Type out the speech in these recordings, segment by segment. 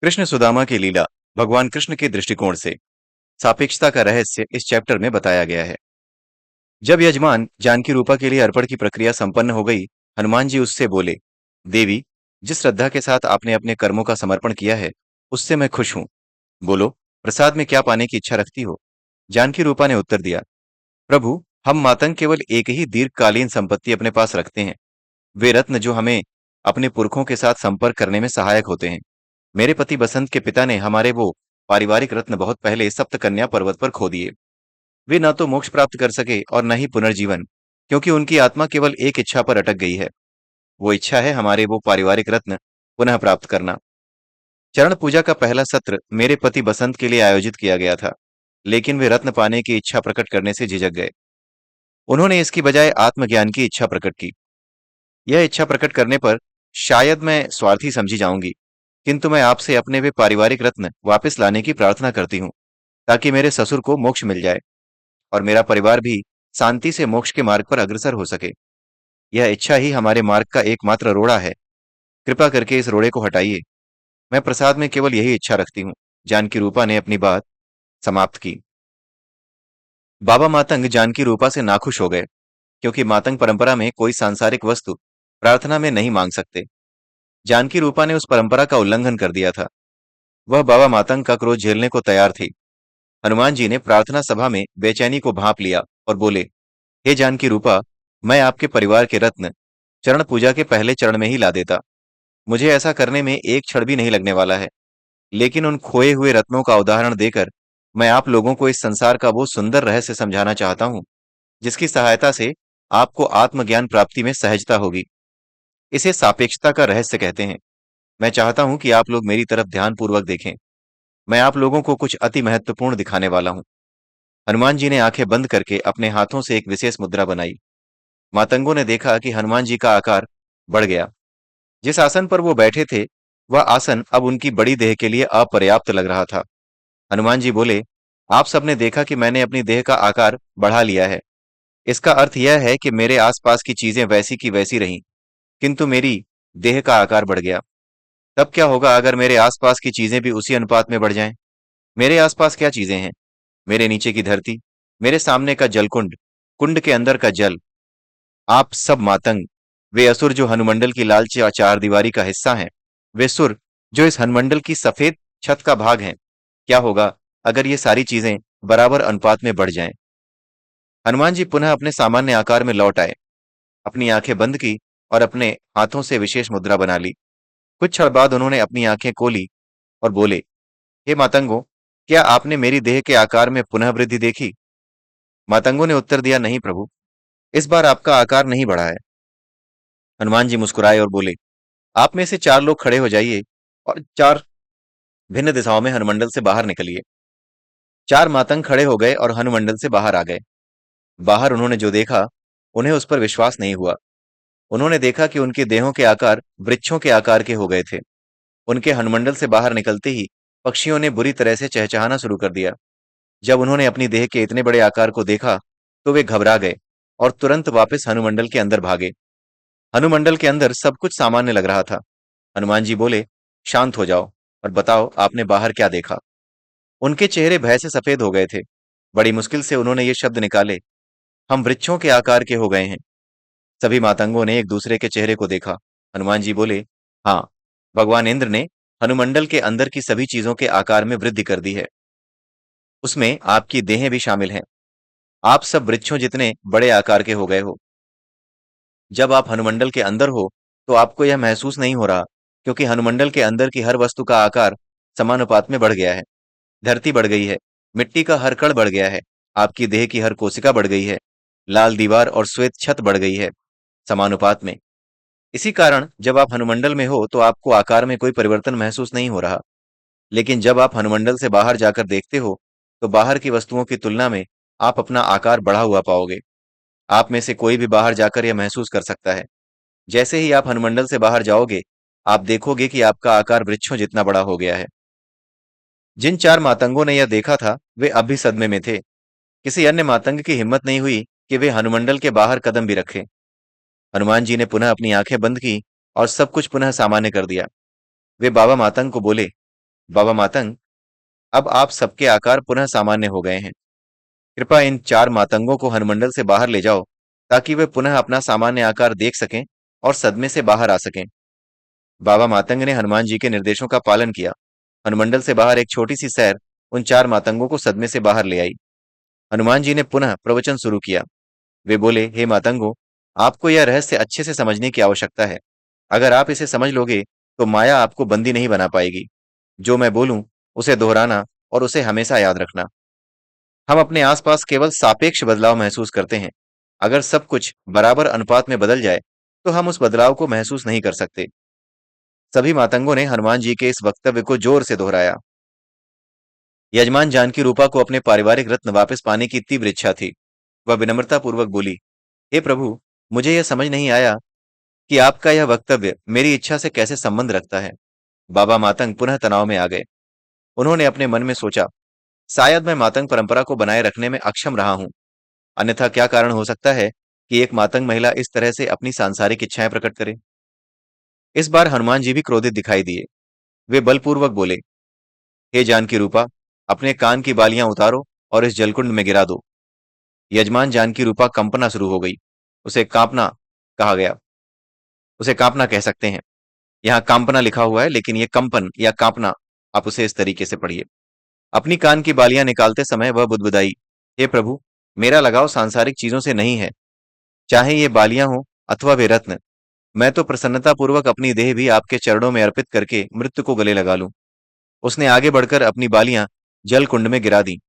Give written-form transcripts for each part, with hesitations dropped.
कृष्ण सुदामा की लीला भगवान कृष्ण के दृष्टिकोण से सापेक्षता का रहस्य इस चैप्टर में बताया गया है। जब यजमान जानकी रूपा के लिए अर्पण की प्रक्रिया संपन्न हो गई, हनुमान जी उससे बोले, देवी, जिस श्रद्धा के साथ आपने अपने कर्मों का समर्पण किया है, उससे मैं खुश हूं। बोलो, प्रसाद में क्या पाने की इच्छा रखती हो? जानकी रूपा ने उत्तर दिया, प्रभु, हम मातंग केवल एक ही दीर्घकालीन संपत्ति अपने पास रखते हैं, वे रत्न जो हमें अपने पुरखों के साथ संपर्क करने में सहायक होते हैं। मेरे पति बसंत के पिता ने हमारे वो पारिवारिक रत्न बहुत पहले सप्तकन्या पर्वत पर खो दिए। वे न तो मोक्ष प्राप्त कर सके और न ही पुनर्जीवन, क्योंकि उनकी आत्मा केवल एक इच्छा पर अटक गई है। वो इच्छा है हमारे वो पारिवारिक रत्न पुनः प्राप्त करना। चरण पूजा का पहला सत्र मेरे पति बसंत के लिए आयोजित किया गया था, लेकिन वे रत्न पाने की इच्छा प्रकट करने से झिझक गए। उन्होंने इसकी बजाय आत्मज्ञान की इच्छा प्रकट की। यह इच्छा प्रकट करने पर शायद मैं स्वार्थी समझी जाऊंगी, किंतु मैं आपसे अपने वे पारिवारिक रत्न वापस लाने की प्रार्थना करती हूँ, ताकि मेरे ससुर को मोक्ष मिल जाए और मेरा परिवार भी शांति से मोक्ष के मार्ग पर अग्रसर हो सके। यह इच्छा ही हमारे मार्ग का एकमात्र रोड़ा है। कृपा करके इस रोड़े को हटाइए। मैं प्रसाद में केवल यही इच्छा रखती हूँ। जानकी रूपा ने अपनी बात समाप्त की। बाबा मातंग जानकी रूपा से नाखुश हो गए, क्योंकि मातंग परंपरा में कोई सांसारिक वस्तु प्रार्थना में नहीं मांग सकते। जानकी रूपा ने उस परंपरा का उल्लंघन कर दिया था। वह बाबा मातंग का क्रोध झेलने को तैयार थी। हनुमान जी ने प्रार्थना सभा में बेचैनी को भांप लिया और बोले, हे जानकी रूपा, मैं आपके परिवार के रत्न चरण पूजा के पहले चरण में ही ला देता। मुझे ऐसा करने में एक क्षण भी नहीं लगने वाला है, लेकिन उन खोए हुए रत्नों का उदाहरण देकर मैं आप लोगों को इस संसार का वो सुंदर रहस्य समझाना चाहता हूँ, जिसकी सहायता से आपको आत्मज्ञान प्राप्ति में सहजता होगी। इसे सापेक्षता का रहस्य कहते हैं। मैं चाहता हूं कि आप लोग मेरी तरफ ध्यानपूर्वक देखें। मैं आप लोगों को कुछ अति महत्वपूर्ण दिखाने वाला हूं। हनुमान जी ने आंखें बंद करके अपने हाथों से एक विशेष मुद्रा बनाई। मातंगों ने देखा कि हनुमान जी का आकार बढ़ गया। जिस आसन पर वो बैठे थे, वह आसन अब उनकी बड़ी देह के लिए अपर्याप्त लग रहा था। हनुमान जी बोले, आप सबने देखा कि मैंने अपनी देह का आकार बढ़ा लिया है। इसका अर्थ यह है कि मेरे आसपास की चीजें वैसी की वैसी रहीं, किंतु मेरी देह का आकार बढ़ गया। तब क्या होगा अगर मेरे आसपास की चीजें भी उसी अनुपात में बढ़ जाएं? मेरे आसपास क्या चीजें हैं? मेरे नीचे की धरती, मेरे सामने का जलकुंड, कुंड के अंदर का जल, आप सब मातंग, वे असुर जो हनुमंडल की लाल चार दीवारी का हिस्सा हैं, वे सुर जो इस हनुमंडल की सफेद छत का भाग हैं, क्या होगा अगर ये सारी चीजें बराबर अनुपात में बढ़ जाएं? हनुमान जी पुनः अपने सामान्य आकार में लौट आए, अपनी आंखें बंद की और अपने हाथों से विशेष मुद्रा बना ली। कुछ क्षण बाद उन्होंने अपनी आंखें खोली और बोले, हे मातंगो, क्या आपने मेरी देह के आकार में पुनः वृद्धि देखी? मातंगों ने उत्तर दिया, नहीं प्रभु, इस बार आपका आकार नहीं बढ़ा है। हनुमान जी मुस्कुराए और बोले, आप में से चार लोग खड़े हो जाइए और चार भिन्न दिशाओं में हनुमंडल से बाहर निकलिए। चार मातंग खड़े हो गए और हनुमंडल से बाहर आ गए। बाहर उन्होंने जो देखा, उन्हें उस पर विश्वास नहीं हुआ। उन्होंने देखा कि उनके देहों के आकार वृक्षों के आकार के हो गए थे। उनके हनुमंडल से बाहर निकलते ही पक्षियों ने बुरी तरह से चहचहाना शुरू कर दिया। जब उन्होंने अपनी देह के इतने बड़े आकार को देखा, तो वे घबरा गए और तुरंत वापस हनुमंडल के अंदर भागे। हनुमंडल के अंदर सब कुछ सामान्य लग रहा था। हनुमान जी बोले, शांत हो जाओ और बताओ आपने बाहर क्या देखा। उनके चेहरे भय से सफेद हो गए थे। बड़ी मुश्किल से उन्होंने ये शब्द निकाले, हम वृक्षों के आकार के हो गए हैं। सभी मातंगों ने एक दूसरे के चेहरे को देखा। हनुमान जी बोले, हाँ, भगवान इंद्र ने हनुमंडल के अंदर की सभी चीजों के आकार में वृद्धि कर दी है। उसमें आपकी देहें भी शामिल हैं। आप सब वृक्षों जितने बड़े आकार के हो गए हो। जब आप हनुमंडल के अंदर हो, तो आपको यह महसूस नहीं हो रहा, क्योंकि हनुमंडल के अंदर की हर वस्तु का आकार समानुपात में बढ़ गया है। धरती बढ़ गई है, मिट्टी का हर कण बढ़ गया है, आपकी देह की हर कोशिका बढ़ गई है, लाल दीवार और श्वेत छत बढ़ गई है, समानुपात में। इसी कारण जब आप हनुमंडल में हो तो आपको आकार में कोई परिवर्तन महसूस नहीं हो रहा। लेकिन जब आप हनुमंडल से बाहर जाकर देखते हो, तो बाहर की वस्तुओं की तुलना में आप अपना आकार बढ़ा हुआ पाओगे। आप में से कोई भी बाहर जाकर यह महसूस कर सकता है। जैसे ही आप हनुमंडल से बाहर जाओगे, आप देखोगे कि आपका आकार वृक्षों जितना बड़ा हो गया है। जिन चार मातंगों ने यह देखा था, वे अब भी सदमे में थे। किसी अन्य मातंग की हिम्मत नहीं हुई कि वे हनुमंडल के बाहर कदम भी रखें। हनुमान जी ने पुनः अपनी आंखें बंद की और सब कुछ पुनः सामान्य कर दिया। वे बाबा मातंग को बोले, बाबा मातंग, अब आप सबके आकार पुनः सामान्य हो गए हैं। कृपया इन 4 मातंगों को हनुमंडल से बाहर ले जाओ ताकि वे पुनः अपना सामान्य आकार देख सकें और सदमे से बाहर आ सकें। बाबा मातंग ने हनुमान जी के निर्देशों का पालन किया। हनुमंडल से बाहर एक छोटी सी सैर उन 4 मातंगों को सदमे से बाहर ले आई। हनुमान जी ने पुनः प्रवचन शुरू किया। वे बोले, हे मातंगो, आपको यह रहस्य अच्छे से समझने की आवश्यकता है। अगर आप इसे समझ लोगे तो माया आपको बंदी नहीं बना पाएगी। जो मैं बोलूं उसे दोहराना और उसे हमेशा याद रखना। हम अपने आसपास केवल सापेक्ष बदलाव महसूस करते हैं। अगर सब कुछ बराबर अनुपात में बदल जाए तो हम उस बदलाव को महसूस नहीं कर सकते। सभी मातंगों ने हनुमान जी के इस वक्तव्य को जोर से दोहराया। यजमान जानकी रूपा को अपने पारिवारिक रत्न वापस पाने की तीव्र इच्छा थी। वह विनम्रता पूर्वक बोली, हे प्रभु, मुझे यह समझ नहीं आया कि आपका यह वक्तव्य मेरी इच्छा से कैसे संबंध रखता है। बाबा मातंग पुनः तनाव में आ गए। उन्होंने अपने मन में सोचा, शायद मैं मातंग परंपरा को बनाए रखने में अक्षम रहा हूं। अन्यथा क्या कारण हो सकता है कि एक मातंग महिला इस तरह से अपनी सांसारिक इच्छाएं प्रकट करे। इस बार हनुमान जी भी क्रोधित दिखाई दिए। वे बलपूर्वक बोले, हे जानकी रूपा, अपने कान की बालियां उतारो और इस जलकुंड में गिरा दो। यजमान जानकी रूपा कंपना शुरू हो गई। उसे कांपना कहा गया। उसे कांपना कह सकते हैं। यहाँ कांपना लिखा हुआ है लेकिन ये कंपन या कांपना, आप उसे इस तरीके से पढ़िए। अपनी कान की बालियां निकालते समय वह बुदबुदाई, हे प्रभु, मेरा लगाव सांसारिक चीजों से नहीं है, चाहे ये बालियां हो अथवा वे रत्न। मैं तो प्रसन्नता पूर्वक अपनी देह भी आपके चरणों में अर्पित करके मृत्यु को गले लगा लूं। उसने आगे बढ़कर अपनी बालियां जल कुंड में गिरा दी।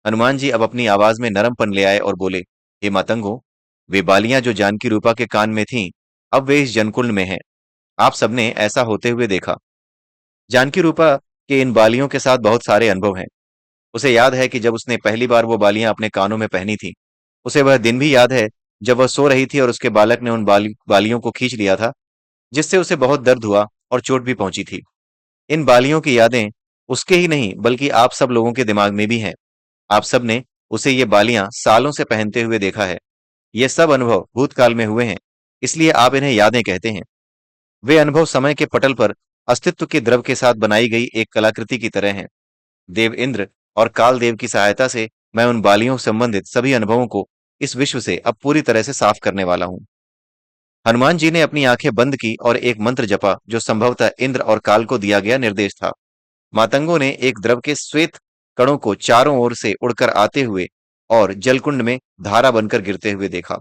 हनुमान जी अब अपनी आवाज में नरमपन ले आए और बोले, हे मातंगो, वे बालियां जो जानकी रूपा के कान में थीं, अब वे इस जनकुंड में हैं। आप सबने ऐसा होते हुए देखा। जानकी रूपा के इन बालियों के साथ बहुत सारे अनुभव हैं। उसे याद है कि जब उसने पहली बार वो बालियां अपने कानों में पहनी थी। उसे वह दिन भी याद है जब वह सो रही थी और उसके बालक ने उन बालियों को खींच लिया था, जिससे उसे बहुत दर्द हुआ और चोट भी पहुंची थी। इन बालियों की यादें उसके ही नहीं बल्कि आप सब लोगों के दिमाग में भी हैं। आप सब ने उसे ये बालियां सालों से पहनते हुए देखा है। ये सब अनुभव भूतकाल में हुए हैं, इसलिए आप इन्हें यादें कहते हैं। वे अनुभव समय के पटल पर अस्तित्व के द्रव के साथ बनाई गई एक कलाकृति की तरह हैं। देव इंद्र और काल देव की सहायता से मैं उन बालियों से संबंधित सभी अनुभवों को इस विश्व से अब पूरी तरह से साफ करने वाला हूं। हनुमान जी ने अपनी आंखें बंद की और एक मंत्र जपा जो संभवतः इंद्र और काल को दिया गया निर्देश था। मातंगों ने एक द्रव के श्वेत कणों को चारों ओर से उड़कर आते हुए और जलकुंड में धारा बनकर गिरते हुए देखा।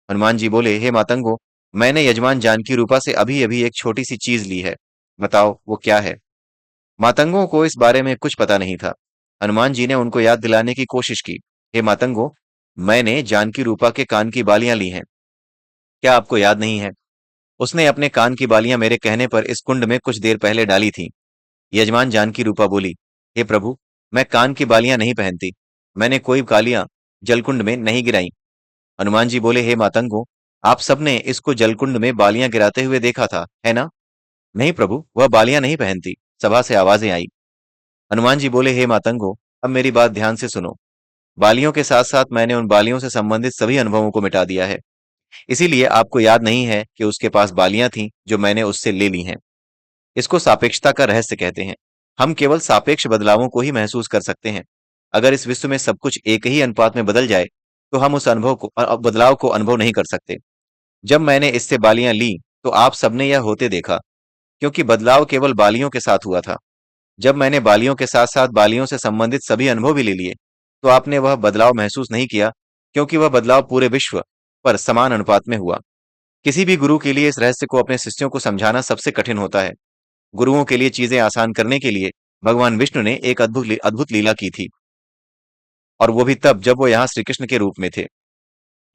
हनुमान जी बोले, हे मातंगो, मैंने यजमान जानकी रूपा से अभी अभी एक छोटी सी चीज ली है। बताओ वो क्या है। मातंगों को इस बारे में कुछ पता नहीं था। हनुमान जी ने उनको याद दिलाने की कोशिश की। हे मातंगो, मैंने जानकी रूपा के कान की बालियां ली हैं। क्या आपको याद नहीं है? उसने अपने कान की बालियां मेरे कहने पर इस कुंड में कुछ देर पहले डाली थी। यजमान जानकी रूपा बोली, हे प्रभु, मैं कान की बालियां नहीं पहनती। मैंने कोई बालियां जलकुंड में नहीं गिराई। हनुमान जी बोले, हे मातंगो, आप सबने इसको जलकुंड में बालियां गिराते हुए देखा था, है ना? नहीं प्रभु, वह बालियां नहीं पहनती। सभा से आवाजें आई। हनुमान जी बोले, हे मातंगो, अब मेरी बात ध्यान से सुनो। बालियों के साथ साथ मैंने उन बालियों से संबंधित सभी अनुभवों को मिटा दिया है। इसीलिए आपको याद नहीं है कि उसके पास बालियां थीं जो मैंने उससे ले ली हैं। इसको सापेक्षता का रहस्य कहते हैं। हम केवल सापेक्ष बदलावों को ही महसूस कर सकते हैं। अगर इस विश्व में सब कुछ एक ही अनुपात में बदल जाए तो हम उस बदलाव को अनुभव नहीं कर सकते। जब मैंने इससे बालियां ली तो आप सबने यह होते देखा, क्योंकि बदलाव केवल बालियों के साथ हुआ था। जब मैंने बालियों के साथ साथ बालियों से संबंधित सभी अनुभव भी ले लिए तो आपने वह बदलाव महसूस नहीं किया, क्योंकि वह बदलाव पूरे विश्व पर समान अनुपात में हुआ। किसी भी गुरु के लिए इस रहस्य को अपने शिष्यों को समझाना सबसे कठिन होता है। गुरुओं के लिए चीजें आसान करने के लिए भगवान विष्णु ने एक अद्भुत लीला की थी, और वो भी तब जब वो यहाँ श्री कृष्ण के रूप में थे।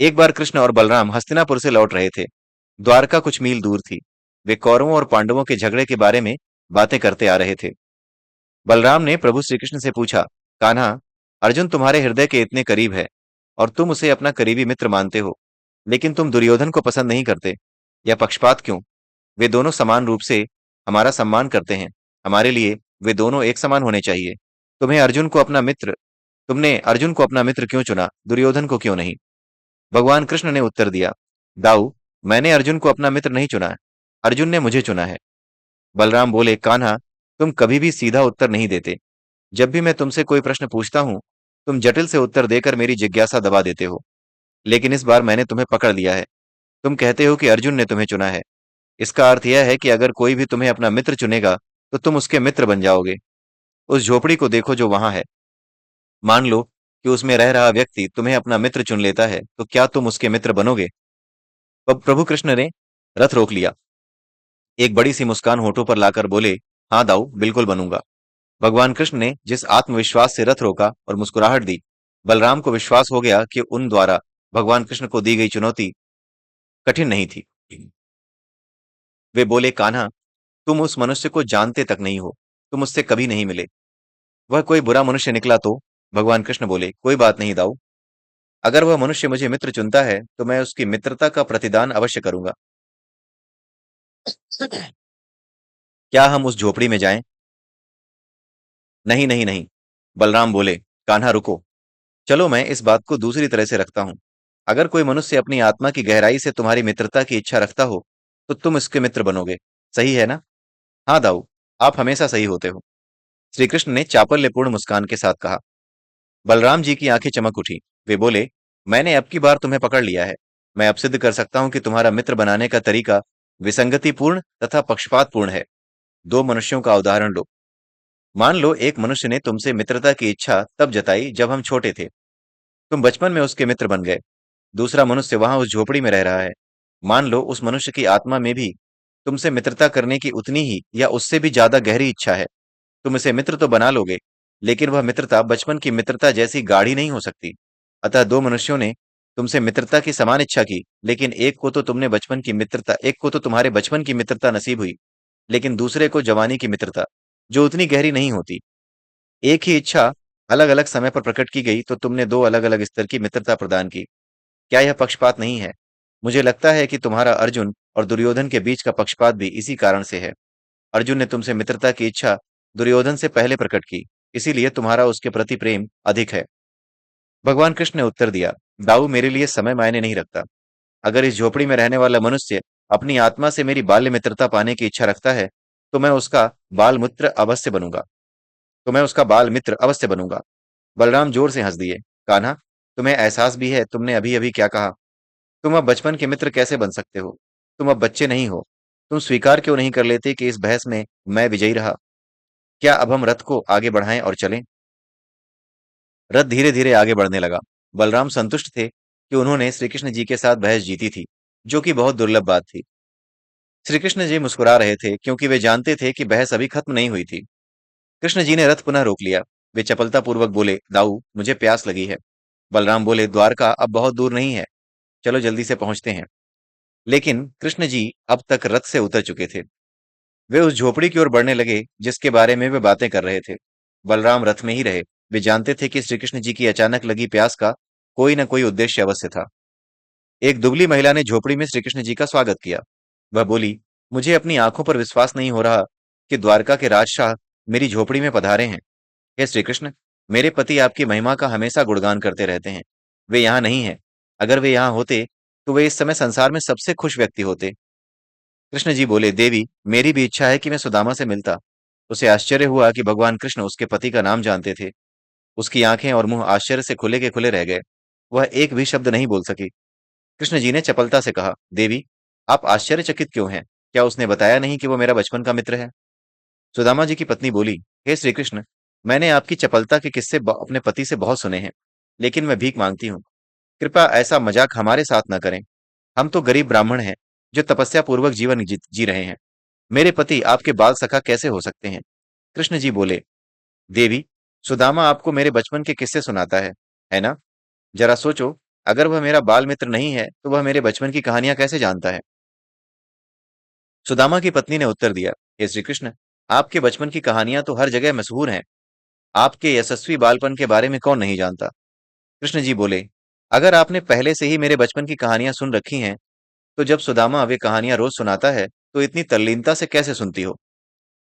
एक बार कृष्ण और बलराम हस्तिनापुर से लौट रहे थे। द्वारका कुछ मील दूर थी। वे कौरवों और पांडवों के झगड़े के बारे में बातें करते आ रहे थे। बलराम ने प्रभु श्री कृष्ण से पूछा, कान्हा, अर्जुन तुम्हारे हृदय के इतने करीब है और तुम उसे अपना करीबी मित्र मानते हो, लेकिन तुम दुर्योधन को पसंद नहीं करते। यह पक्षपात क्यों? वे दोनों समान रूप से हमारा सम्मान करते हैं। हमारे लिए वे दोनों एक समान होने चाहिए। तुमने अर्जुन को अपना मित्र क्यों चुना, दुर्योधन को क्यों नहीं? भगवान कृष्ण ने उत्तर दिया, दाऊ, मैंने अर्जुन को अपना मित्र नहीं चुना है। अर्जुन ने मुझे चुना है। बलराम बोले, कान्हा, तुम कभी भी सीधा उत्तर नहीं देते। जब भी मैं तुमसे कोई प्रश्न पूछता हूं, तुम जटिल से उत्तर देकर मेरी जिज्ञासा दबा देते हो। लेकिन इस बार मैंने तुम्हें पकड़ लिया है। तुम कहते हो कि अर्जुन ने तुम्हें चुना है। इसका अर्थ यह है कि अगर कोई भी तुम्हें अपना मित्र चुनेगा, तो तुम उसके मित्र बन जाओगे। उस झोपड़ी को देखो जो वहां है। मान लो कि उसमें रह रहा व्यक्ति तुम्हें अपना मित्र चुन लेता है, तो क्या तुम उसके मित्र बनोगे? तब प्रभु कृष्ण ने रथ रोक लिया। एक बड़ी सी मुस्कान होठों पर लाकर बोले, हाँ दाऊ, बिल्कुल बनूंगा। भगवान कृष्ण ने जिस आत्मविश्वास से रथ रोका और मुस्कुराहट दी, बलराम को विश्वास हो गया कि उन द्वारा भगवान कृष्ण को दी गई चुनौती कठिन नहीं थी। वे बोले, कान्हा, तुम उस मनुष्य को जानते तक नहीं हो। तुम उससे कभी नहीं मिले। वह कोई बुरा मनुष्य निकला तो? भगवान कृष्ण बोले, कोई बात नहीं दाऊ। अगर वह मनुष्य मुझे मित्र चुनता है, तो मैं उसकी मित्रता का प्रतिदान अवश्य करूंगा। क्या हम उस झोपड़ी में जाएं? नहीं नहीं नहीं। बलराम बोले, कान्हा रुको। चलो मैं इस बात को दूसरी तरह से रखता हूं। अगर कोई मनुष्य अपनी आत्मा की गहराई से तुम्हारी मित्रता की इच्छा रखता हो, तो तुम इसके मित्र बनोगे। सही है ना? हाँ दाऊ, आप हमेशा सही होते हो। श्री कृष्ण ने चापल्यपूर्ण मुस्कान के साथ कहा। बलराम जी की आंखें चमक उठी। वे बोले, मैंने अब की बार तुम्हें पकड़ लिया है। मैं अब सिद्ध कर सकता हूं कि तुम्हारा मित्र बनाने का तरीका विसंगतिपूर्ण तथा पक्षपातपूर्ण है। दो मनुष्यों का उदाहरण लो। मान लो एक मनुष्य ने तुमसे मित्रता की इच्छा तब जताई जब हम छोटे थे। तुम बचपन में उसके मित्र बन गए। दूसरा मनुष्य वहां उस झोपड़ी में रह रहा है। मान लो उस मनुष्य की आत्मा में भी तुमसे मित्रता करने की उतनी ही या उससे भी ज्यादा गहरी इच्छा है। तुम इसे मित्र तो बना लोगे, लेकिन वह मित्रता बचपन की मित्रता जैसी गाढ़ी नहीं हो सकती। अतः दो मनुष्यों ने तुमसे मित्रता की समान इच्छा की, लेकिन एक को तो तुम्हारे बचपन की मित्रता नसीब हुई, लेकिन दूसरे को जवानी की मित्रता, जो उतनी गहरी नहीं होती। एक ही इच्छा अलग अलग समय पर प्रकट की गई, तो तुमने दो अलग अलग स्तर की मित्रता प्रदान की। क्या यह पक्षपात नहीं है? मुझे लगता है कि तुम्हारा अर्जुन और दुर्योधन के बीच का पक्षपात भी इसी कारण से है। अर्जुन ने तुमसे मित्रता की इच्छा दुर्योधन से पहले प्रकट की, इसीलिए तुम्हारा उसके प्रति प्रेम अधिक है। भगवान कृष्ण ने उत्तर दिया, दाऊ, मेरे लिए समय मायने नहीं रखता। अगर इस झोपड़ी में रहने वाला मनुष्य अपनी आत्मा से मेरी बाल्य मित्रता पाने की इच्छा रखता है, तो मैं उसका बाल मित्र अवश्य बनूंगा। तो मैं उसका बाल मित्र अवश्य बनूंगा। बलराम जोर से हंस दिए। कान्हा, तुम्हें एहसास भी है तुमने अभी अभी क्या कहा? तुम अब बचपन के मित्र कैसे बन सकते हो? तुम अब बच्चे नहीं हो। तुम स्वीकार क्यों नहीं कर लेते कि इस बहस में मैं विजयी रहा? क्या अब हम रथ को आगे बढ़ाएं और चलें? रथ धीरे धीरे आगे बढ़ने लगा। बलराम संतुष्ट थे कि उन्होंने श्री कृष्ण जी के साथ बहस जीती थी, जो कि बहुत दुर्लभ बात थी। श्री कृष्ण जी मुस्कुरा रहे थे, क्योंकि वे जानते थे कि बहस अभी खत्म नहीं हुई थी। कृष्ण जी ने रथ पुनः रोक लिया। वे चपलतापूर्वक बोले, दाऊ, मुझे प्यास लगी है। बलराम बोले, द्वारका अब बहुत दूर नहीं है। चलो जल्दी से पहुंचते हैं। लेकिन कृष्ण जी अब तक रथ से उतर चुके थे। वे उस झोपड़ी की ओर बढ़ने लगे जिसके बारे में वे बातें कर रहे थे। बलराम रथ में ही रहे। वे जानते थे कि श्री कृष्ण जी की अचानक लगी प्यास का कोई न कोई उद्देश्य अवश्य था। एक दुबली महिला ने झोपड़ी में श्री कृष्ण जी का स्वागत किया। वह बोली, मुझे अपनी आंखों पर विश्वास नहीं हो रहा कि द्वारका के राजशाह मेरी झोपड़ी में पधारे हैं। हे श्री कृष्ण, मेरे पति आपकी महिमा का हमेशा गुणगान करते रहते हैं। वे यहाँ नहीं हैं। अगर वे यहाँ होते, तो वे इस समय संसार में सबसे खुश व्यक्ति होते। कृष्ण जी बोले, देवी, मेरी भी इच्छा है कि मैं सुदामा से मिलता। उसे आश्चर्य हुआ कि भगवान कृष्ण उसके पति का नाम जानते थे। उसकी आंखें और मुंह आश्चर्य से खुले के खुले रह गए। वह एक भी शब्द नहीं बोल सकी। कृष्ण जी ने चपलता से कहा, देवी, आप आश्चर्यचकित क्यों हैं? क्या उसने बताया नहीं कि वो मेरा बचपन का मित्र है? सुदामा जी की पत्नी बोली, हे श्री कृष्ण, मैंने आपकी चपलता के किस्से अपने पति से बहुत सुने हैं, लेकिन मैं भीख मांगती हूँ। कृपया ऐसा मजाक हमारे साथ न करें। हम तो गरीब ब्राह्मण हैं, जो तपस्या पूर्वक जीवन जी रहे हैं। मेरे पति आपके बाल सखा कैसे हो सकते हैं? कृष्ण जी बोले, देवी, सुदामा आपको मेरे बचपन के किस्से सुनाता है ना? जरा सोचो, अगर वह मेरा बाल मित्र नहीं है, तो वह मेरे बचपन की कहानियां कैसे जानता है? सुदामा की पत्नी ने उत्तर दिया, हे श्री कृष्ण, आपके बचपन की कहानियां तो हर जगह मशहूर हैं। आपके यशस्वी बालपन के बारे में कौन नहीं जानता? कृष्ण जी बोले, अगर आपने पहले से ही मेरे बचपन की कहानियां सुन रखी हैं, तो जब सुदामा वे कहानियां रोज सुनाता है, तो इतनी तल्लीनता से कैसे सुनती हो?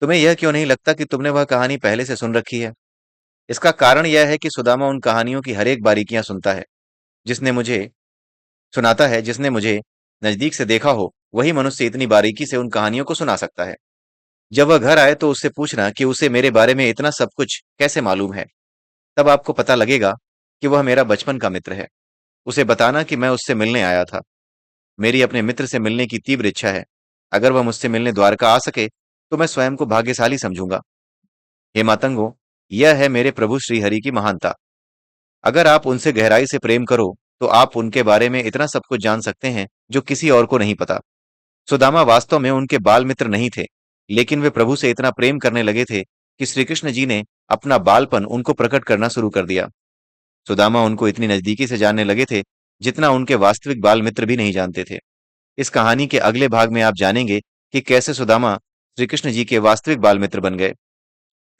तुम्हें यह क्यों नहीं लगता कि तुमने वह कहानी पहले से सुन रखी है? इसका कारण यह है कि सुदामा उन कहानियों की हर एक बारीकियां जिसने मुझे सुनाता है, जिसने मुझे नजदीक से देखा हो, वही मनुष्य इतनी बारीकी से उन कहानियों को सुना सकता है। जब वह घर आए तो उससे पूछना कि उसे मेरे बारे में इतना सब कुछ कैसे मालूम है। तब आपको पता लगेगा कि वह मेरा बचपन का मित्र है। उसे बताना कि मैं उससे मिलने आया था। मेरी अपने मित्र से मिलने की तीव्र इच्छा है। अगर वह मुझसे मिलने द्वारका आ सके तो मैं स्वयं को भाग्यशाली समझूंगा। हे मातंगो, यह है मेरे प्रभु श्री हरि की महानता। अगर आप उनसे गहराई से प्रेम करो तो आप उनके बारे में इतना सब कुछ जान सकते हैं जो किसी और को नहीं पता। सुदामा वास्तव में उनके बाल मित्र नहीं थे, लेकिन वे प्रभु से इतना प्रेम करने लगे थे कि श्री कृष्ण जी ने अपना बालपन उनको प्रकट करना शुरू कर दिया। सुदामा उनको इतनी नजदीकी से जानने लगे थे जितना उनके वास्तविक बाल मित्र भी नहीं जानते थे। इस कहानी के अगले भाग में आप जानेंगे कि कैसे सुदामा श्री कृष्ण जी के वास्तविक बाल मित्र बन गए।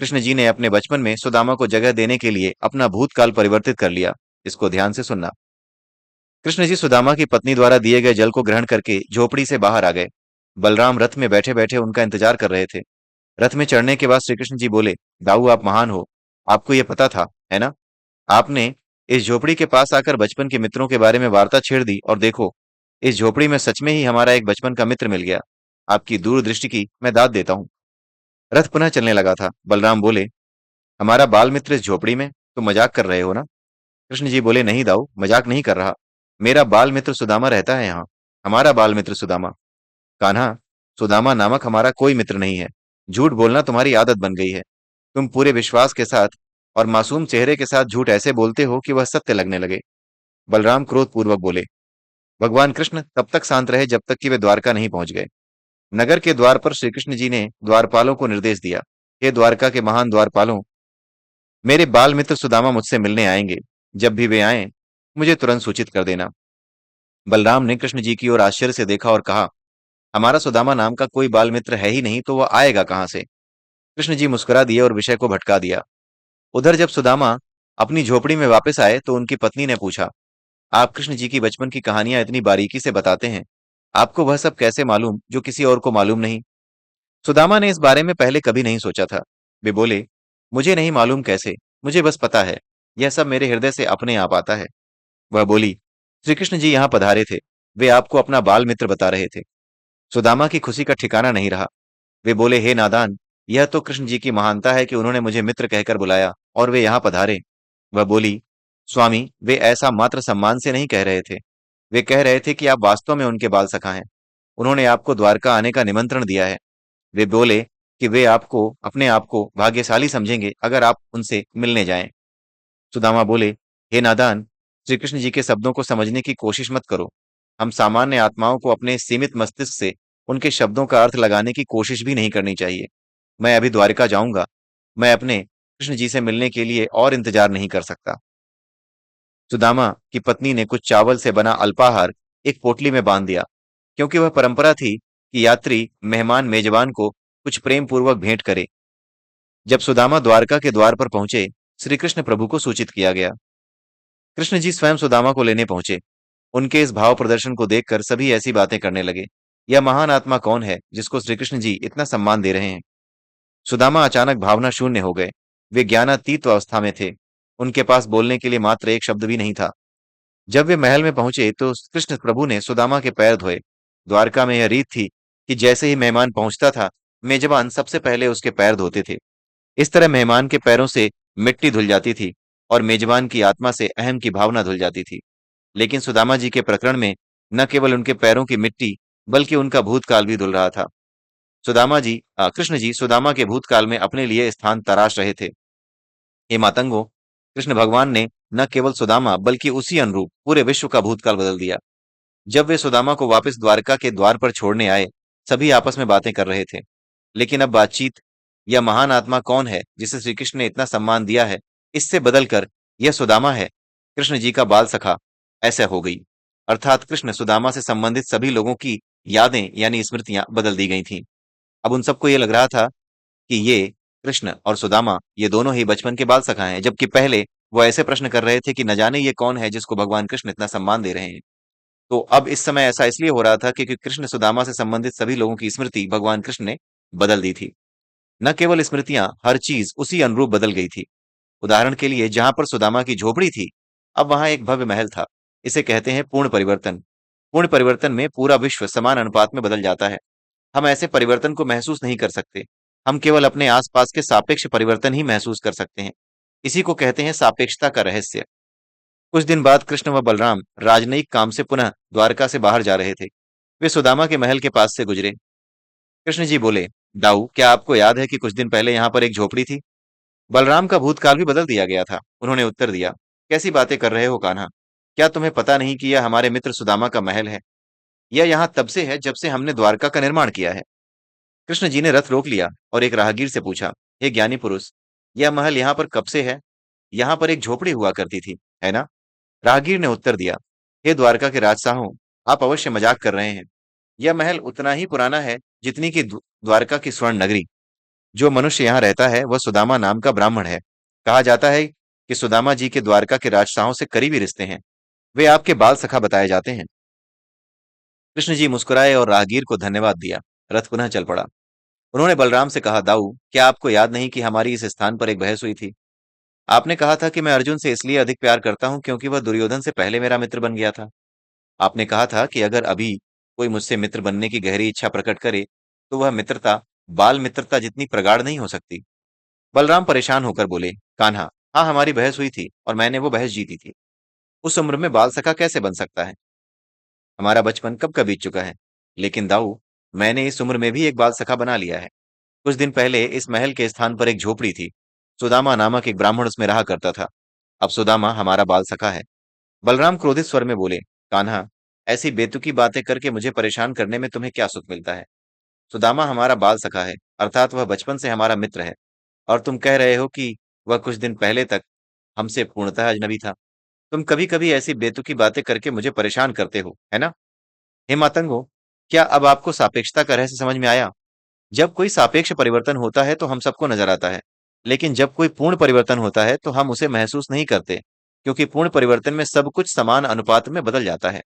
कृष्ण जी ने अपने बचपन में सुदामा को जगह देने के लिए अपना भूतकाल परिवर्तित कर लिया। इसको ध्यान से सुनना। कृष्ण जी सुदामा की पत्नी द्वारा दिए गए जल को ग्रहण करके झोपड़ी से बाहर आ गए। बलराम रथ में बैठे बैठे उनका इंतजार कर रहे थे। रथ में चढ़ने के बाद श्री कृष्ण जी बोले, दाऊ आप महान हो। आपको यह पता था, है ना? आपने इस झोपड़ी के पास आकर बचपन के मित्रों के बारे में वार्ता छेड़ दी और देखो, इस झोपड़ी में सच में ही हमारा एक बचपन का मित्र मिल गया। आपकी दूरदृष्टि की मैं दाद देता हूँ। रथ पुनः चलने लगा था। बलराम बोले, हमारा बाल मित्र इस झोपड़ी में? तो मजाक कर रहे हो ना? कृष्ण जी बोले, नहीं दाऊ, मजाक नहीं कर रहा। मेरा बाल मित्र सुदामा रहता है यहाँ। हमारा बाल मित्र सुदामा। कान्हा, सुदामा नामक हमारा कोई मित्र नहीं है। झूठ बोलना तुम्हारी आदत बन गई है। तुम पूरे विश्वास के साथ और मासूम चेहरे के साथ झूठ ऐसे बोलते हो कि वह सत्य लगने लगे। बलराम क्रोध पूर्वक बोले। भगवान कृष्ण तब तक शांत रहे जब तक कि वे द्वारका नहीं पहुंच गए। नगर के द्वार पर श्री कृष्ण जी ने द्वारपालों को निर्देश दिया, हे द्वारका के महान द्वारपालों, मेरे बाल मित्र सुदामा मुझसे मिलने आएंगे। जब भी वे आए मुझे तुरंत सूचित कर देना। बलराम ने कृष्ण जी की ओर आश्चर्य से देखा और कहा, हमारा सुदामा नाम का कोई बाल मित्र है ही नहीं तो वह आएगा कहां से? कृष्ण जी मुस्कुरा दिए और विषय को भटका दिया। उधर जब सुदामा अपनी झोपड़ी में वापस आए तो उनकी पत्नी ने पूछा, आप कृष्ण जी की बचपन की कहानियां इतनी बारीकी से बताते हैं, आपको वह सब कैसे मालूम जो किसी और को मालूम नहीं? सुदामा ने इस बारे में पहले कभी नहीं सोचा था। वे बोले, मुझे नहीं मालूम कैसे, मुझे बस पता है, यह सब मेरे हृदय से अपने आप आता है। वह बोली, श्री कृष्ण जी यहाँ पधारे थे। वे आपको अपना बाल मित्र बता रहे थे। सुदामा की खुशी का ठिकाना नहीं रहा। वे बोले, हे नादान, यह तो कृष्ण जी की महानता है कि उन्होंने मुझे मित्र कहकर बुलाया और वे यहाँ पधारे। वह बोली, स्वामी, वे ऐसा मात्र सम्मान से नहीं कह रहे थे। वे कह रहे थे कि आप वास्तव में उनके बाल सखा हैं। उन्होंने आपको द्वारका आने का निमंत्रण दिया है। वे बोले कि वे आपको अपने आप को भाग्यशाली समझेंगे अगर आप उनसे मिलने जाएं। सुदामा बोले, हे नादान, श्री कृष्ण जी के शब्दों को समझने की कोशिश मत करो। हम सामान्य आत्माओं को अपने सीमित मस्तिष्क से उनके शब्दों का अर्थ लगाने की कोशिश भी नहीं करनी चाहिए। मैं अभी द्वारिका जाऊंगा। मैं अपने कृष्ण जी से मिलने के लिए और इंतजार नहीं कर सकता। सुदामा की पत्नी ने कुछ चावल से बना अल्पाहार एक पोटली में बांध दिया, क्योंकि वह परंपरा थी कि यात्री मेहमान मेजबान को कुछ प्रेम पूर्वक भेंट करे। जब सुदामा द्वारका के द्वार पर पहुंचे, श्री कृष्ण प्रभु को सूचित किया गया। कृष्ण जी स्वयं सुदामा को लेने पहुंचे। उनके इस भाव प्रदर्शन को देखकर सभी ऐसी बातें करने लगे, यह महान आत्मा कौन है जिसको श्री कृष्ण जी इतना सम्मान दे रहे हैं? सुदामा अचानक भावना शून्य हो गए। वे ज्ञानातीत अवस्था में थे। उनके पास बोलने के लिए मात्र एक शब्द भी नहीं था। जब वे महल में पहुंचे तो कृष्ण प्रभु ने सुदामा के पैर धोए। द्वारका में यह रीत थी कि जैसे ही मेहमान पहुंचता था, मेजबान सबसे पहले उसके पैर धोते थे। इस तरह मेहमान के पैरों से मिट्टी धुल जाती थी और मेजबान की आत्मा से अहम की भावना धुल जाती थी। लेकिन सुदामा जी के प्रकरण में न केवल उनके पैरों की मिट्टी बल्कि उनका भूतकाल भी धुल रहा था। कृष्ण जी सुदामा के भूतकाल में अपने लिए स्थान तराश रहे थे। हे मातंगो, कृष्ण भगवान ने न केवल सुदामा बल्कि उसी अनुरूप पूरे विश्व का भूतकाल बदल दिया। जब वे सुदामा को वापस द्वारका के द्वार पर छोड़ने आए, सभी आपस में बातें कर रहे थे। लेकिन अब बातचीत, यह महान आत्मा कौन है जिसे श्री कृष्ण ने इतना सम्मान दिया है, इससे बदलकर यह सुदामा है, कृष्ण जी का बाल सखा, ऐसा हो गई। अर्थात कृष्ण सुदामा से संबंधित सभी लोगों की यादें यानी स्मृतियां बदल दी गई थीं। अब उन सबको यह लग रहा था कि ये कृष्ण और सुदामा ये दोनों ही बचपन के बाल सखा हैं, जबकि पहले वो ऐसे प्रश्न कर रहे थे कि न जाने ये कौन है जिसको भगवान कृष्ण इतना सम्मान दे रहे हैं। तो अब इस समय ऐसा इसलिए हो रहा था क्योंकि कृष्ण सुदामा से संबंधित सभी लोगों की स्मृति भगवान कृष्ण ने बदल दी थी। न केवल स्मृतियां, हर चीज उसी अनुरूप बदल गई थी। उदाहरण के लिए जहां पर सुदामा की झोपड़ी थी, अब वहां एक भव्य महल था। इसे कहते हैं पूर्ण परिवर्तन। पूर्ण परिवर्तन में पूरा विश्व समान अनुपात में बदल जाता है। हम ऐसे परिवर्तन को महसूस नहीं कर सकते, हम केवल अपने आसपास के सापेक्ष परिवर्तन ही महसूस कर सकते हैं। इसी को कहते हैं सापेक्षता का रहस्य। कुछ दिन बाद कृष्ण व बलराम राजनयिक काम से पुनः द्वारका से बाहर जा रहे थे। वे सुदामा के महल के पास से गुजरे। कृष्ण जी बोले, दाऊ, क्या आपको याद है कि कुछ दिन पहले यहाँ पर एक झोपड़ी थी? बलराम का भूतकाल भी बदल दिया गया था। उन्होंने उत्तर दिया, कैसी बातें कर रहे हो कान्हा? क्या तुम्हें पता नहीं कि यह हमारे मित्र सुदामा का महल है? यह यहाँ तब से है जब से हमने द्वारका का निर्माण किया है। कृष्ण जी ने रथ रोक लिया और एक राहगीर से पूछा, हे ज्ञानी पुरुष, यह महल यहाँ पर कब से है? यहाँ पर एक झोपड़ी हुआ करती थी, है ना? राहगीर ने उत्तर दिया, हे द्वारका के राजसाहों, आप अवश्य मजाक कर रहे हैं। यह महल उतना ही पुराना है जितनी कि द्वारका की स्वर्ण नगरी। जो मनुष्य यहाँ रहता है वह सुदामा नाम का ब्राह्मण है। कहा जाता है कि सुदामा जी के द्वारका के राजशाहों से करीबी रिश्ते हैं। वे आपके बाल सखा बताए जाते हैं। कृष्ण जी मुस्कुराए और राहगीर को धन्यवाद दिया। रथ पुनः चल पड़ा। उन्होंने बलराम से कहा, दाऊ, क्या आपको याद नहीं कि हमारी इस स्थान पर एक बहस हुई थी? आपने कहा था कि मैं अर्जुन से इसलिए अधिक प्यार करता हूं क्योंकि वह दुर्योधन से पहले मेरा मित्र बन गया था। आपने कहा था कि अगर अभी कोई मुझसे मित्र बनने की गहरी इच्छा प्रकट करे तो वह मित्रता बाल मित्रता जितनी प्रगाढ़ नहीं हो सकती। बलराम परेशान होकर बोले, कान्हा, हाँ, हमारी बहस हुई थी और मैंने वो बहस जीती थी। उस उम्र में बाल सखा कैसे बन सकता है? हमारा बचपन कब का बीत चुका है। लेकिन दाऊ, मैंने इस उम्र में भी एक बाल सखा बना लिया है। कुछ दिन पहले इस महल के स्थान पर एक झोपड़ी थी। सुदामा नामक एक ब्राह्मण उसमें रहा करता था। अब सुदामा हमारा बाल सखा है। बलराम क्रोधित स्वर में बोले, कान्हा, ऐसी बेतुकी बातें करके मुझे परेशान करने में तुम्हें क्या सुख मिलता है? सुदामा हमारा बाल सखा है, अर्थात वह बचपन से हमारा मित्र है। और तुम कह रहे हो कि वह कुछ दिन पहले तक हमसे पूर्णतः अजनबी था। तुम कभी कभी ऐसी बेतुकी बातें करके मुझे परेशान करते हो, है ना? हे मातंगो, क्या अब आपको सापेक्षता का रहस्य समझ में आया? जब कोई सापेक्ष परिवर्तन होता है तो हम सबको नजर आता है, लेकिन जब कोई पूर्ण परिवर्तन होता है तो हम उसे महसूस नहीं करते, क्योंकि पूर्ण परिवर्तन में सब कुछ समान अनुपात में बदल जाता है।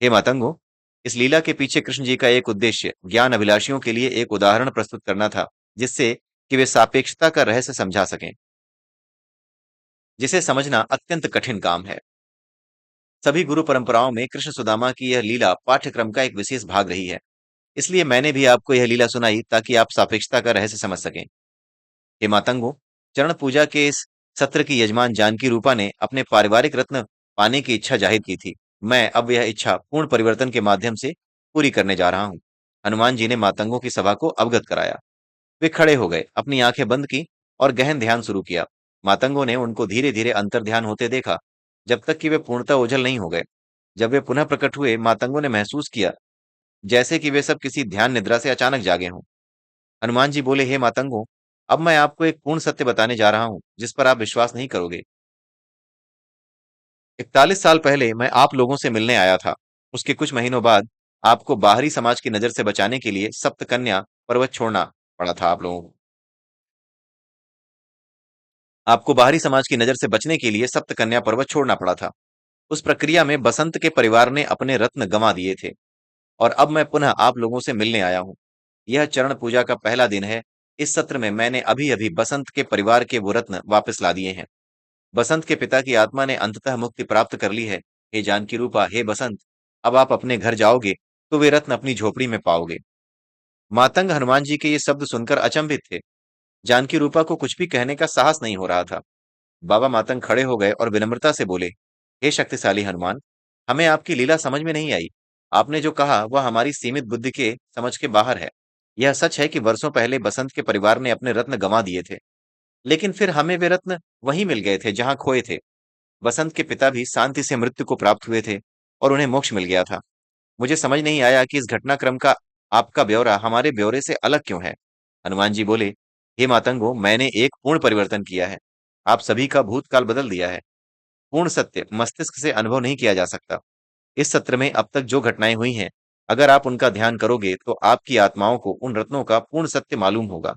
हे मातंगो, इस लीला के पीछे कृष्ण जी का एक उद्देश्य ज्ञान अभिलाषियों के लिए एक उदाहरण प्रस्तुत करना था, जिससे कि वे सापेक्षता का रहस्य समझा सकें, जिसे समझना अत्यंत कठिन काम है। सभी गुरु परंपराओं में कृष्ण सुदामा की यह लीला पाठ्यक्रम का एक विशेष भाग रही है। इसलिए मैंने भी आपको यह लीला सुनाई ताकि आप सापेक्षता का रहस्य समझ सकें। हे मातंगो, चरण पूजा के इस सत्र की यजमान जानकी रूपा ने अपने पारिवारिक रत्न पाने की इच्छा जाहिर की थी। मैं अब यह इच्छा पूर्ण परिवर्तन के माध्यम से पूरी करने जा रहा हूँ। हनुमान जी ने मातंगों की सभा को अवगत कराया। वे खड़े हो गए, अपनी आंखें बंद की और गहन ध्यान शुरू किया। मातंगों ने उनको धीरे धीरे अंतर ध्यान होते देखा, जब तक कि वे पूर्णतः ओझल नहीं हो गए। जब वे पुनः प्रकट हुए, मातंगों ने महसूस किया जैसे कि वे सब किसी ध्यान निद्रा से अचानक जागे हों। हनुमान जी बोले, हे मातंगों, अब मैं आपको एक पूर्ण सत्य बताने जा रहा हूं जिस पर आप विश्वास नहीं करोगे। 41 साल पहले मैं आप लोगों से मिलने आया था। उसके कुछ महीनों बाद आपको बाहरी समाज की नजर से बचाने के लिए सप्त कन्या पर्वत छोड़ना पड़ा था। आप लोगों को आपको बाहरी समाज की नजर से बचने के लिए सप्त कन्या पर्वत छोड़ना पड़ा था। उस प्रक्रिया में बसंत के परिवार ने अपने रत्न गंवा दिए थे और अब मैं पुनः आप लोगों से मिलने आया हूं। यह चरण पूजा का पहला दिन है। इस सत्र में मैंने अभी अभी बसंत के परिवार के वो रत्न वापस ला दिए हैं। बसंत के पिता की आत्मा ने अंततः मुक्ति प्राप्त कर ली है। हे जानकी रूपा, हे बसंत, अब आप अपने घर जाओगे तो वे रत्न अपनी झोपड़ी में पाओगे। मातंग हनुमान जी के ये शब्द सुनकर अचंभित थे। जानकी रूपा को कुछ भी कहने का साहस नहीं हो रहा था। बाबा मातंग खड़े हो गए और विनम्रता से बोले, हे शक्तिशाली हनुमान, हमें आपकी लीला समझ में नहीं आई। आपने जो कहा वह हमारी सीमित बुद्धि के समझ के बाहर है। यह सच है कि वर्षों पहले बसंत के परिवार ने अपने रत्न गंवा दिए थे, लेकिन फिर हमें वे रत्न वहीं मिल गए थे जहां खोए थे। बसंत के पिता भी शांति से मृत्यु को प्राप्त हुए थे और उन्हें मोक्ष मिल गया था। मुझे समझ नहीं आया कि इस घटनाक्रम का आपका ब्यौरा हमारे ब्यौरे से अलग क्यों है। हनुमान जी बोले, हे मातंगो, मैंने एक पूर्ण परिवर्तन किया है। आप सभी का भूतकाल बदल दिया है। पूर्ण सत्य मस्तिष्क से अनुभव नहीं किया जा सकता। इस सत्र में अब तक जो घटनाएं हुई हैं, अगर आप उनका ध्यान करोगे तो आपकी आत्माओं को उन रत्नों का पूर्ण सत्य मालूम होगा।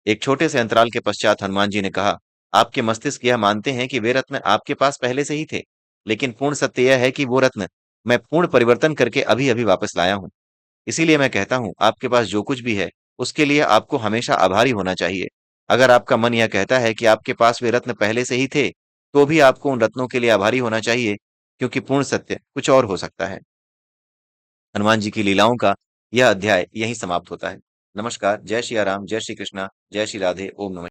एक छोटे से अंतराल के पश्चात हनुमान जी ने कहा, आपके मस्तिष्क यह मानते हैं कि वे रत्न आपके पास पहले से ही थे, लेकिन पूर्ण सत्य यह है कि वो रत्न मैं पूर्ण परिवर्तन करके अभी अभी वापस लाया हूं। इसीलिए मैं कहता हूं, आपके पास जो कुछ भी है उसके लिए आपको हमेशा आभारी होना चाहिए। अगर आपका मन यह कहता है कि आपके पास वे रत्न पहले से ही थे, तो भी आपको उन रत्नों के लिए आभारी होना चाहिए, क्योंकि पूर्ण सत्य कुछ और हो सकता है। हनुमान जी की लीलाओं का यह अध्याय यहीं समाप्त होता है। नमस्कार, जय श्री राम, जय श्री कृष्णा, जय श्री राधे, ओम नमः